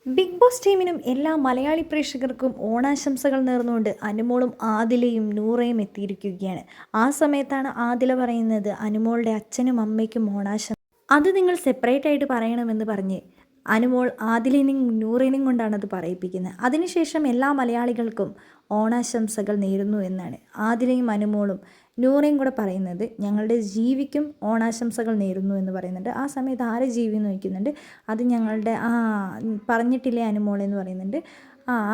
Big boss ടീമിനും എല്ലാ മലയാളി പ്രേക്ഷകർക്കും ഓണാശംസകൾ നേർന്നുകൊണ്ട് അനുമോളും ആദിലയും നൂറയും എത്തിയിരിക്കുകയാണ്. ആ സമയത്താണ് ആദില പറയുന്നത് അനുമോളുടെ അച്ഛനും അമ്മയ്ക്കും അത് നിങ്ങൾ സെപ്പറേറ്റ് ആയിട്ട് പറയണമെന്ന് പറഞ്ഞ് അനുമോൾ ആദിലിനെയും നൂറിനെയും കൊണ്ടാണ് അത് പറയിപ്പിക്കുന്നത്. അതിനുശേഷം എല്ലാ മലയാളികൾക്കും ഓണാശംസകൾ നേരുന്നു എന്നാണ് ആദിലയും അനുമോളും നൂറയും കൂടെ പറയുന്നത്. ഞങ്ങളുടെ ജീവിക്കും ഓണാശംസകൾ നേരുന്നു എന്ന് പറയുന്നുണ്ട്. ആ സമയത്ത് ആരെ ജീവി എന്ന് ചോദിക്കുന്നുണ്ട്. അത് ഞങ്ങളുടെ പറഞ്ഞിട്ടില്ലേ അനുമോളെന്ന് പറയുന്നുണ്ട്.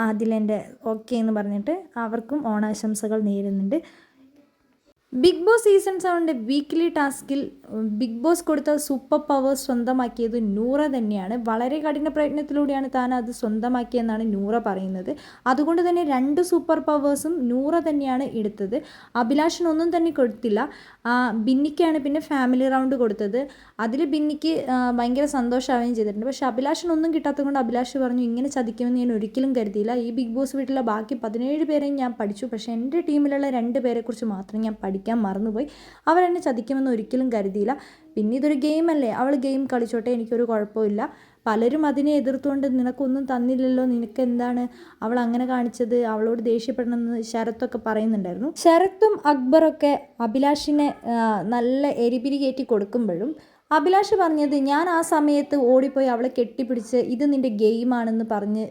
ആദിലെൻ്റെ ഓക്കെ എന്ന് പറഞ്ഞിട്ട് അവർക്കും ഓണാശംസകൾ നേരുന്നുണ്ട്. ബിഗ് ബോസ് സീസൺ 7 വീക്ക്ലി ടാസ്കിൽ ബിഗ് ബോസ് കൊടുത്ത സൂപ്പർ പവേഴ്സ് സ്വന്തമാക്കിയത് നൂറ തന്നെയാണ്. വളരെ കഠിന പ്രയത്നത്തിലൂടെയാണ് താൻ അത് സ്വന്തമാക്കിയെന്നാണ് നൂറ പറയുന്നത്. അതുകൊണ്ട് തന്നെ 2 സൂപ്പർ പവേഴ്സും നൂറ തന്നെയാണ് എടുത്തത്. അഭിലാഷിനൊന്നും തന്നെ കൊടുത്തില്ല. ബിന്നിക്കാണ് പിന്നെ ഫാമിലി റൗണ്ട് കൊടുത്തത്. അതിൽ ബിന്നിക്ക് ഭയങ്കര സന്തോഷമാവുകയും ചെയ്തിട്ടുണ്ട്. പക്ഷേ അഭിലാഷിനൊന്നും കിട്ടാത്തത് കൊണ്ട് അഭിലാഷ് പറഞ്ഞു, ഇങ്ങനെ ചതിക്കുമെന്ന് ഞാൻ ഒരിക്കലും കരുതിയില്ല. ഈ ബിഗ് ബോസ് വീട്ടിലെ ബാക്കി 17 പേരെയും ഞാൻ പഠിച്ചു, പക്ഷേ എൻ്റെ ടീമിലുള്ള 2 പേരെക്കുറിച്ച് മാത്രം ഞാൻ പഠിക്കാൻ മറന്നുപോയി. അവരെന്നെ ചതിക്കുമെന്ന് ഒരിക്കലും കരുതിയില്ല. പിന്നെ ഇതൊരു ഗെയിമല്ലേ, അവൾ ഗെയിം കളിച്ചോട്ടെ, എനിക്കൊരു കുഴപ്പമില്ല. പലരും അതിനെ എതിർത്തുകൊണ്ട് നിനക്കൊന്നും തന്നില്ലല്ലോ, നിനക്ക് എന്താണ് അവൾ അങ്ങനെ കാണിച്ചത്, അവളോട് ദേഷ്യപ്പെടണമെന്ന് ശരത്തൊക്കെ പറയുന്നുണ്ടായിരുന്നു. ശരത്തും അക്ബറൊക്കെ അഭിലാഷിനെ നല്ല എരിപിരി കയറ്റി കൊടുക്കുമ്പോഴും അഭിലാഷ് പറഞ്ഞത്, ഞാൻ ആ സമയത്ത് ഓടിപ്പോയി അവളെ കെട്ടിപ്പിടിച്ച് ഇത് നിൻ്റെ ഗെയിമാണെന്ന് പറഞ്ഞ്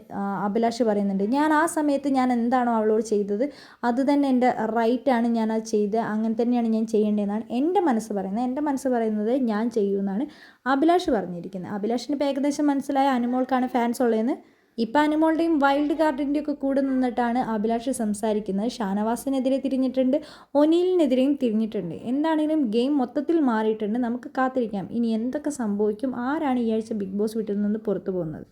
അഭിലാഷ് പറയുന്നുണ്ട്. ഞാൻ ആ സമയത്ത് ഞാൻ എന്താണോ അവളോട് ചെയ്തത് അത് തന്നെ എൻ്റെ റൈറ്റാണ്, ഞാൻ അത് ചെയ്ത് അങ്ങനെ തന്നെയാണ് ഞാൻ ചെയ്യേണ്ടതെന്നാണ് എൻ്റെ മനസ്സ് പറയുന്നത്. എൻ്റെ മനസ്സ് പറയുന്നത് ഞാൻ ചെയ്യുമെന്നാണ് അഭിലാഷ് പറഞ്ഞിരിക്കുന്നത്. അഭിലാഷിന് ഇപ്പോൾ ഏകദേശം മനസ്സിലായ അനുമോൾക്കാണ് ഫാൻസ് ഉള്ളതെന്ന്. ഇപ്പം അനുമോളുടെയും വൈൽഡ് കാർഡിൻ്റെ ഒക്കെ കൂടെ നിന്നിട്ടാണ് അഭിലാഷ് സംസാരിക്കുന്നത്. ഷാനവാസിനെതിരെ തിരിഞ്ഞിട്ടുണ്ട്, ഒനീലിനെതിരെയും തിരിഞ്ഞിട്ടുണ്ട്. എന്താണെങ്കിലും ഗെയിം മൊത്തത്തിൽ മാറിയിട്ടുണ്ട്. നമുക്ക് കാത്തിരിക്കാം ഇനി എന്തൊക്കെ സംഭവിക്കും, ആരാണ് ഈ ആഴ്ച ബിഗ് ബോസ് വീട്ടിൽ നിന്ന് പുറത്തു പോകുന്നത്.